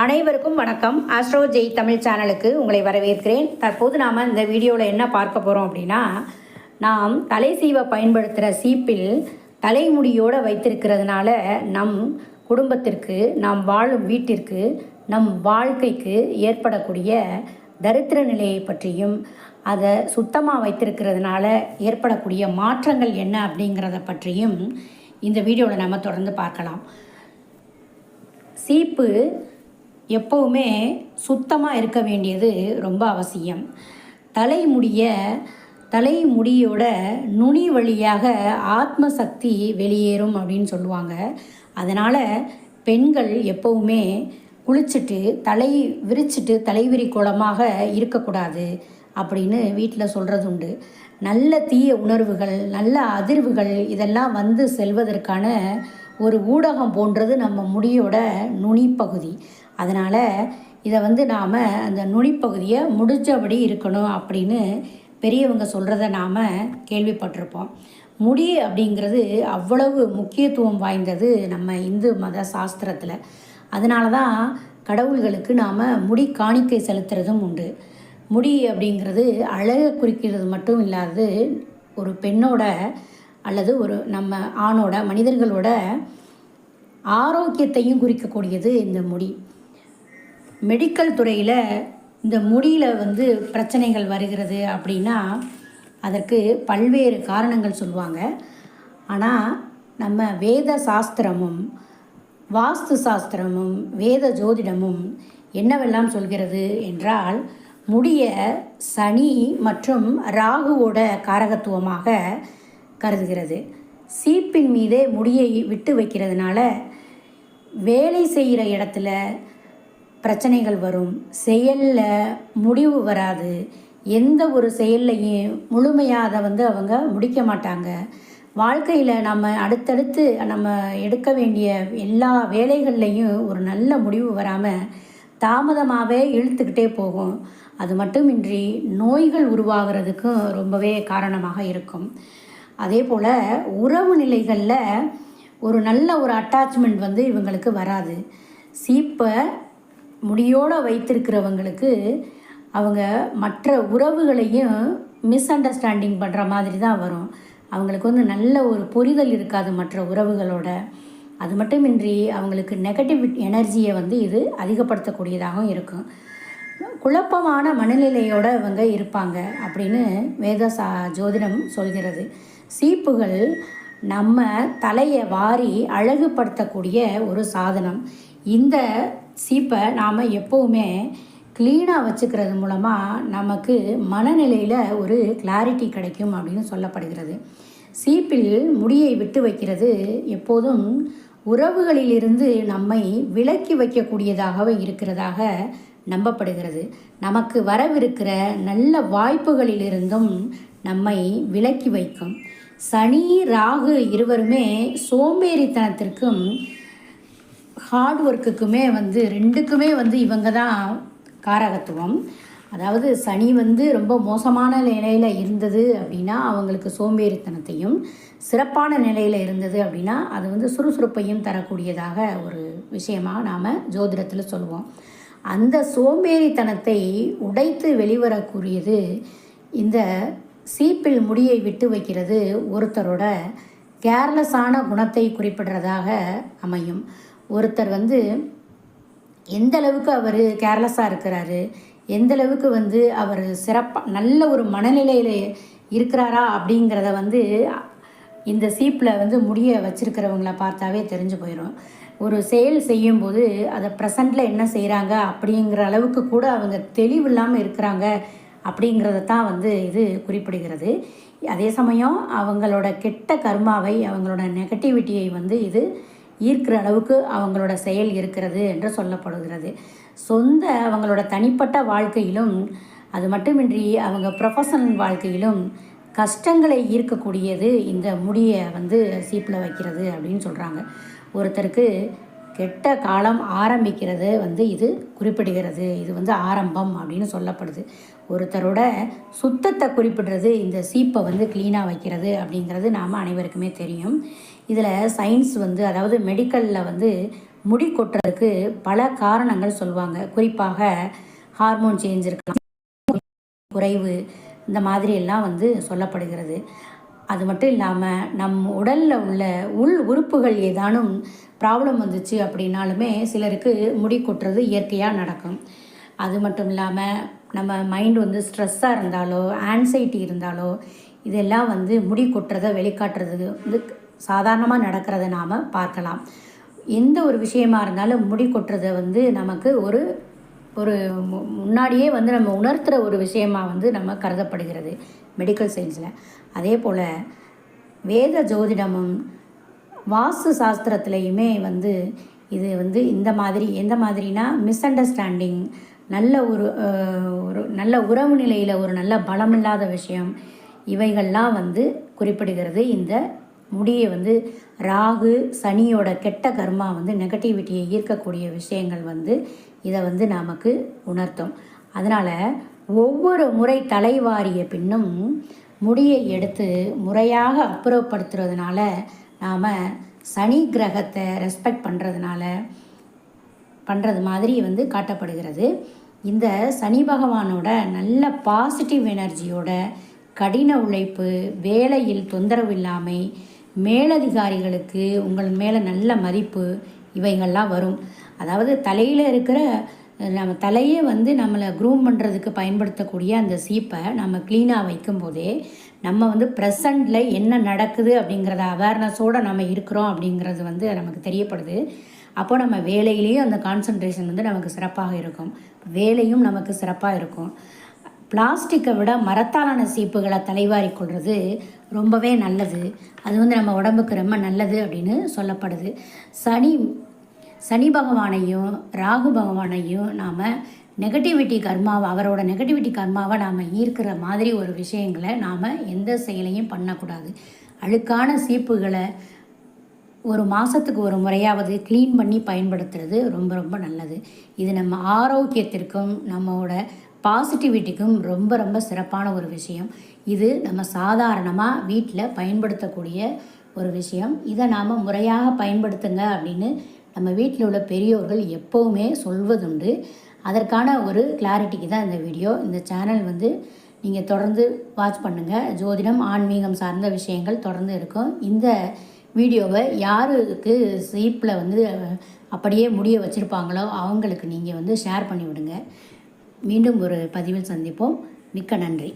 அனைவருக்கும் வணக்கம். ஆஸ்ட்ரோ ஜெய் தமிழ் சேனலுக்கு உங்களை வரவேற்கிறேன். தற்போது நாம் இந்த வீடியோவில் என்ன பார்க்க போகிறோம் அப்படின்னா, நாம் தலை சீவ பயன்படுத்துகிற சீப்பில் தலைமுடியோடு வைத்திருக்கிறதுனால நம் குடும்பத்திற்கு, நாம் வாழும் வீட்டிற்கு, நம் வாழ்க்கைக்கு ஏற்படக்கூடிய தரித்திர நிலையை பற்றியும், அதை சுத்தமாக வைத்திருக்கிறதுனால ஏற்படக்கூடிய மாற்றங்கள் என்ன அப்படிங்கிறத பற்றியும் இந்த வீடியோவில் நம்ம தொடர்ந்து பார்க்கலாம். சீப்பு எப்போவுமே சுத்தமாக இருக்க வேண்டியது ரொம்ப அவசியம். தலைமுடியோட நுனி வழியாக ஆத்ம சக்தி வெளியேறும் அப்படின்னு சொல்லுவாங்க. அதனால் பெண்கள் எப்போவுமே குளிச்சுட்டு தலை விரிச்சிட்டு தலைவிரி கோலமாக இருக்கக்கூடாது அப்படின்னு வீட்டில் சொல்கிறது உண்டு. நல்ல தீய உணர்வுகள், நல்ல அதிர்வுகள் இதெல்லாம் வந்து செல்வதற்கான ஒரு ஊடகம் போன்றது நம்ம முடியோட நுனிப்பகுதி. அதனால் இதை வந்து நாம் அந்த நுனிப்பகுதியை முடிஞ்சபடி இருக்கணும் அப்படின்னு பெரியவங்க சொல்கிறத நாம் கேள்விப்பட்டிருப்போம். முடி அப்படிங்கிறது அவ்வளவு முக்கியத்துவம் வாய்ந்தது நம்ம இந்து மத சாஸ்திரத்தில். அதனால தான் கடவுள்களுக்கு நாம் முடி காணிக்கை செலுத்துறதும் உண்டு. முடி அப்படிங்கிறது அழகை குறிக்கிறது மட்டும் இல்லாது ஒரு பெண்ணோட அல்லது ஒரு நம்ம ஆணோட மனிதர்களோட ஆரோக்கியத்தையும் குறிக்கக்கூடியது இந்த முடி. மெடிக்கல் துறையில் இந்த முடியில் வந்து பிரச்சனைகள் வருகிறது அப்படின்னா அதற்கு பல்வேறு காரணங்கள் சொல்லுவாங்க. ஆனால் நம்ம வேத சாஸ்திரமும் வாஸ்து சாஸ்திரமும் வேத ஜோதிடமும் என்னவெல்லாம் சொல்கிறது என்றால், முடிய சனி மற்றும் ராகுவோட காரகத்துவமாக கருதுகிறது. சீப்பின் மீதே முடியை விட்டு வைக்கிறதுனால வேலை செய்கிற இடத்துல பிரச்சனைகள் வரும், செயலில் முடிவு வராது, எந்த ஒரு செயல்லையும் முழுமையாக அதை வந்து அவங்க முடிக்க மாட்டாங்க. வாழ்க்கையில் நம்ம அடுத்தடுத்து நம்ம எடுக்க வேண்டிய எல்லா வேலைகள்லையும் ஒரு நல்ல முடிவு வராமல் தாமதமாகவே இழுத்துக்கிட்டே போகும். அது மட்டுமின்றி நோய்கள் உருவாகிறதுக்கும் ரொம்பவே காரணமாக இருக்கும். அதே போல் உறவு நிலைகளில் ஒரு நல்ல ஒரு அட்டாச்மெண்ட் வந்து இவங்களுக்கு வராது. சீப்பை முடியோடு வைத்திருக்கிறவங்களுக்கு அவங்க மற்ற உறவுகளையும் மிஸ் அண்டர்ஸ்டாண்டிங் பண்ணுற மாதிரி தான் வரும். அவங்களுக்கு வந்து நல்ல ஒரு புரிதல் இருக்காது மற்ற உறவுகளோட. அது மட்டுமின்றி அவங்களுக்கு நெகட்டிவ் எனர்ஜியை வந்து இது அதிகப்படுத்தக்கூடியதாகவும் இருக்கும். குழப்பமான மனநிலையோடு இவங்க இருப்பாங்க அப்படின்னு வேத ஜோதிடம் சொல்கிறது. சீப்புகள் நம்ம தலையை வாரி அழகுபடுத்தக்கூடிய ஒரு சாதனம். இந்த சீப்பை நாம் எப்போவுமே க்ளீனாக வச்சுக்கிறது மூலமாக நமக்கு மனநிலையில் ஒரு கிளாரிட்டி கிடைக்கும் அப்படின்னு சொல்லப்படுகிறது. சீப்பில் முடியை விட்டு வைக்கிறது எப்போதும் உறவுகளிலிருந்து நம்மை விலக்கி வைக்கக்கூடியதாகவே இருக்கிறதாக நம்பப்படுகிறது. நமக்கு வரவிருக்கிற நல்ல வாய்ப்புகளிலிருந்தும் நம்மை விலக்கி வைக்கும். சனி ராகு இருவருமே சோம்பேறித்தனத்திற்கும் ஹார்ட் ஒர்க்குக்குமே வந்து ரெண்டுக்குமே வந்து இவங்க தான் காரகத்துவம். அதாவது சனி வந்து ரொம்ப மோசமான நிலையில் இருந்தது அப்படின்னா அவங்களுக்கு சோம்பேறித்தனத்தையும், சிறப்பான நிலையில் இருந்தது அப்படின்னா அது வந்து சுறுசுறுப்பையும் தரக்கூடியதாக ஒரு விஷயமாக நாம் ஜோதிடத்தில் சொல்லுவோம். அந்த சோம்பேறித்தனத்தை உடைத்து வெளிவரக்கூடியது இந்த சீப்பில் முடியை விட்டு வைக்கிறது ஒருத்தரோட கேர்லெஸ்ஸான குணத்தை குறிப்பிடுறதாக அமையும். ஒருத்தர் வந்து எந்த அளவுக்கு அவர் கேர்லெஸ்ஸாக இருக்கிறாரு, எந்த அளவுக்கு வந்து அவர் சிறப்பாக நல்ல ஒரு மனநிலையில் இருக்கிறாரா அப்படிங்கிறத வந்து இந்த சீப்பில் வந்து முடிய வச்சுருக்கிறவங்கள பார்த்தாவே தெரிஞ்சு போயிடும். ஒரு செயல் செய்யும்போது அதை ப்ரெசண்டில் என்ன செய்கிறாங்க அப்படிங்கிற அளவுக்கு கூட அவங்க தெளிவில்லாமல் இருக்கிறாங்க அப்படிங்கிறத தான் வந்து இது குறிப்பிடுகிறது. அதே சமயம் அவங்களோட கெட்ட கர்மாவை, அவங்களோட நெகட்டிவிட்டியை வந்து இது ஈர்க்கிற அளவுக்கு அவங்களோட செயல் இருக்கிறது என்று சொல்லப்படுகிறது. அவங்களோட தனிப்பட்ட வாழ்க்கையிலும் அது மட்டுமின்றி அவங்க ப்ரொஃபஷனல் வாழ்க்கையிலும் கஷ்டங்களை ஈர்க்கக்கூடியது இந்த முடியை வந்து சீப்பில் வைக்கிறது அப்படின்னு சொல்கிறாங்க. ஒருத்தருக்கு கெட்ட காலம் ஆரம்பிக்கிறது வந்து இது குறிப்பிடுகிறது. இது வந்து ஆரம்பம் அப்படின்னு சொல்லப்படுது. ஒருத்தரோட சுத்தத்தை குறிப்பிடுறது இந்த சீப்பை வந்து க்ளீனாக வைக்கிறது அப்படிங்கிறது நாம் அனைவருக்குமே தெரியும். இதில் சயின்ஸ் வந்து, அதாவது மெடிக்கலில் வந்து முடி கொட்டுறதுக்கு பல காரணங்கள் சொல்லுவாங்க. குறிப்பாக ஹார்மோன் சேஞ்ச் இருக்கலாம், குறைவு, இந்த மாதிரி எல்லாம் வந்து சொல்லப்படுகிறது. அது மட்டும் இல்லாமல் நம் உடலில் உள்ள உள் உறுப்புகள் ஏதானும் ப்ராப்ளம் வந்துச்சு அப்படின்னாலுமே சிலருக்கு முடி கொட்டுறது இயற்கையாக நடக்கும். அது மட்டும் இல்லாமல் நம்ம மைண்ட் வந்து ஸ்ட்ரெஸ்ஸாக இருந்தாலோ ஆன்சைட்டி இருந்தாலோ இதெல்லாம் வந்து முடி கொட்டுறதை வெளிக்காட்டுறதுக்கு வந்து சாதாரணமாக நடக்கிறத நாம் பார்க்கலாம். எந்த ஒரு விஷயமா இருந்தாலும் முடி கொட்டுறதை வந்து நமக்கு ஒரு ஒரு முன்னாடியே வந்து நம்ம உணர்த்துகிற ஒரு விஷயமா வந்து நம்ம கருதப்படுகிறது மெடிக்கல் சயின்ஸில். அதே போல் வேத ஜோதிடமும் வாஸ்து சாஸ்திரத்துலேயுமே வந்து இது வந்து இந்த மாதிரி எந்த மாதிரினா மிஸ் அண்டர்ஸ்டாண்டிங், நல்ல ஒரு நல்ல உறவு நிலையில் ஒரு நல்ல பலமில்லாத விஷயம், இவைகள்லாம் வந்து குறிப்பிடுகிறது. இந்த முடியை வந்து ராகு சனியோட கெட்ட கர்மா வந்து நெகட்டிவிட்டியை ஈர்க்கக்கூடிய விஷயங்கள் வந்து இதை வந்து நமக்கு உணர்த்தும். அதனால் ஒவ்வொரு முறை தலைவாரிய பின்னும் முடியை எடுத்து முறையாக அப்புறப்படுத்துறதுனால நாம் சனி கிரகத்தை ரெஸ்பெக்ட் பண்ணுறது மாதிரி வந்து காட்டப்படுகிறது. இந்த சனி பகவானோட நல்ல பாசிட்டிவ் எனர்ஜியோட கடின உழைப்பு, வேலையில் தொந்தரவு இல்லாமை, மேலதிகாரிகளுக்கு உங்கள் மேலே நல்ல மதிப்பு, இவைகள்லாம் வரும். அதாவது தலையில் இருக்கிற நம்ம தலையே வந்து நம்மளை க்ரூம் பண்ணுறதுக்கு பயன்படுத்தக்கூடிய அந்த சீப்பை நம்ம க்ளீனாக வைக்கும்போதே நம்ம வந்து ப்ரெசண்டில் என்ன நடக்குது அப்படிங்கிறத அவேர்னஸோடு நம்ம இருக்கிறோம் அப்படிங்கிறது வந்து நமக்கு தெரியப்படுது. அப்போ நம்ம வேலையிலேயும் அந்த கான்சன்ட்ரேஷன் வந்து நமக்கு சிறப்பாக இருக்கும், வேலையும் நமக்கு சிறப்பாக இருக்கும். பிளாஸ்டிக்கை விட மரத்தாலான சீப்புகளை தலைவாரி கொள்வது ரொம்பவே நல்லது. அது வந்து நம்ம உடம்புக்கு ரொம்ப நல்லது அப்படின்னு சொல்லப்படுது. சனி பகவானையும் ராகு பகவானையும் நாம் நெகட்டிவிட்டி கர்மாவை, அவரோட நெகட்டிவிட்டி கர்மாவை நாம் ஈர்க்கிற மாதிரி ஒரு விஷயங்களை நாம் எந்த செயலையும் பண்ணக்கூடாது. அழுக்கான சீப்புகளை ஒரு மாதத்துக்கு ஒரு முறையாவது க்ளீன் பண்ணி பயன்படுத்துறது ரொம்ப ரொம்ப நல்லது. இது நம்ம ஆரோக்கியத்திற்கும் நம்மளோட பாசிட்டிவிட்டிக்கும் ரொம்ப ரொம்ப சிறப்பான ஒரு விஷயம். இது நம்ம சாதாரணமாக வீட்டில் பயன்படுத்தக்கூடிய ஒரு விஷயம். இதை நாம் முறையாக பயன்படுத்துங்க அப்படின்னு நம்ம வீட்டில் உள்ள பெரியோர்கள் எப்போவுமே சொல்வதுண்டு. அதற்கான ஒரு கிளாரிட்டிக்கு தான் இந்த வீடியோ. இந்த சேனல் வந்து நீங்கள் தொடர்ந்து வாட்ச் பண்ணுங்கள். ஜோதிடம், ஆன்மீகம் சார்ந்த விஷயங்கள் தொடர்ந்து இருக்கும். இந்த வீடியோவை யாருக்கு சீப்பில் வந்து அப்படியே முடிய வச்சுருப்பாங்களோ அவங்களுக்கு நீங்கள் வந்து ஷேர் பண்ணிவிடுங்க. மீண்டும் ஒரு பதிவில் சந்திப்போம். மிக்க நன்றி.